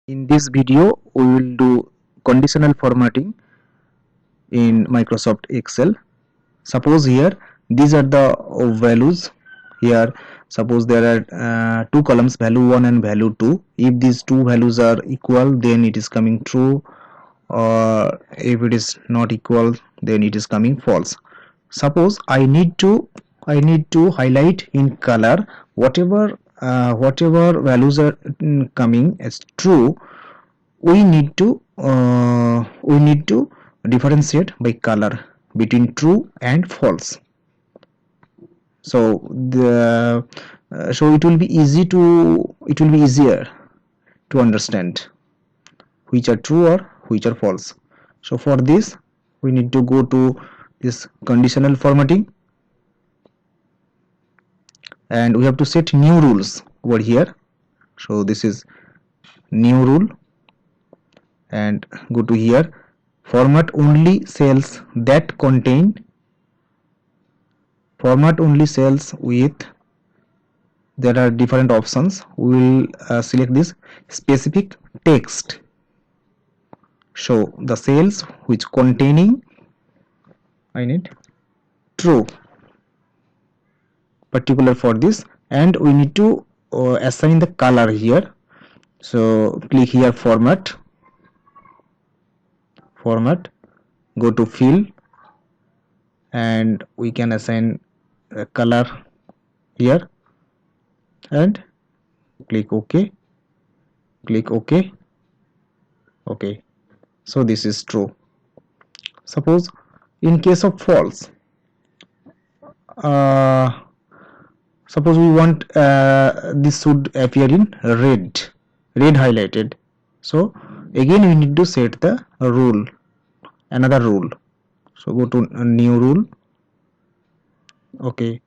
In this video, we will do conditional formatting in Microsoft Excel. Suppose here these are the values. Here, suppose there are two columns, value 1 and value 2. If these two values are equal, then it is coming true, or if it is not equal, then it is coming false. Suppose I need to highlight in color whatever values are coming as true. We need to differentiate by color between true and false. So it will be easier to understand which are true or which are false. So for this, we need to go to this conditional formatting, and we have to set new rules over here. So this is new rule, and go to here, format only cells with, there are different options. We will select this specific text. So the cells which containing, I need true, particular for this, and we need to assign the color here. So click here, format, go to fill, and we can assign a color here, and click OK. Okay, so this is true. Suppose in case of false, suppose we want this should appear in red highlighted. So again we need to set the rule, another rule. So go to a new rule. Okay,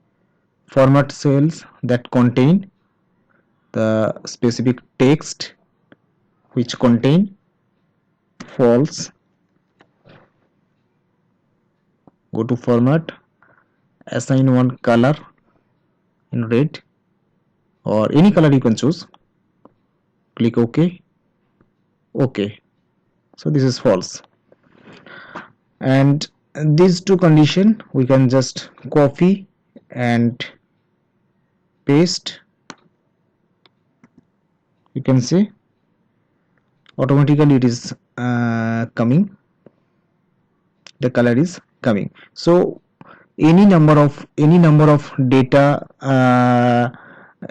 format cells that contain the specific text which contain false. Go to format, assign one color in red, or any color you can choose. Click OK. So this is false, and these two condition we can just copy and paste. You can see automatically it is coming, the color is coming. So any number of data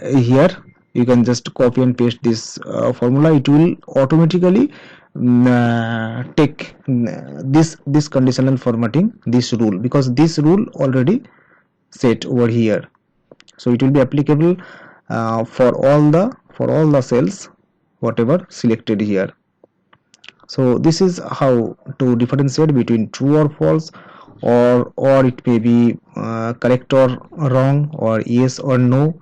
here, you can just copy and paste this formula. It will automatically take this conditional formatting, this rule, because this rule already set over here. So it will be applicable for all the cells whatever selected here. So this is how to differentiate between true or false, or it may be correct or wrong, or yes or no.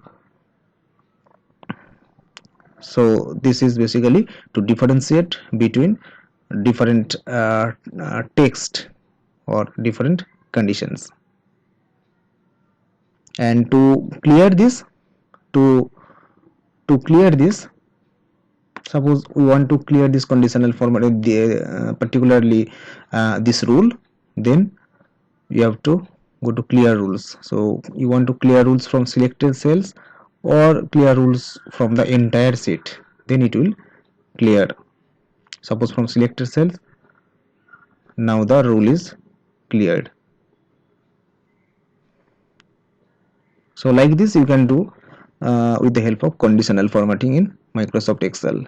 So this is basically to differentiate between different text or different conditions. And to clear this, suppose we want to clear this conditional format, particularly this rule, then you have to go to clear rules. So you want to clear rules from selected cells or clear rules from the entire sheet, then it will clear. Suppose from selected cells, now the rule is cleared. So like this you can do with the help of conditional formatting in Microsoft Excel.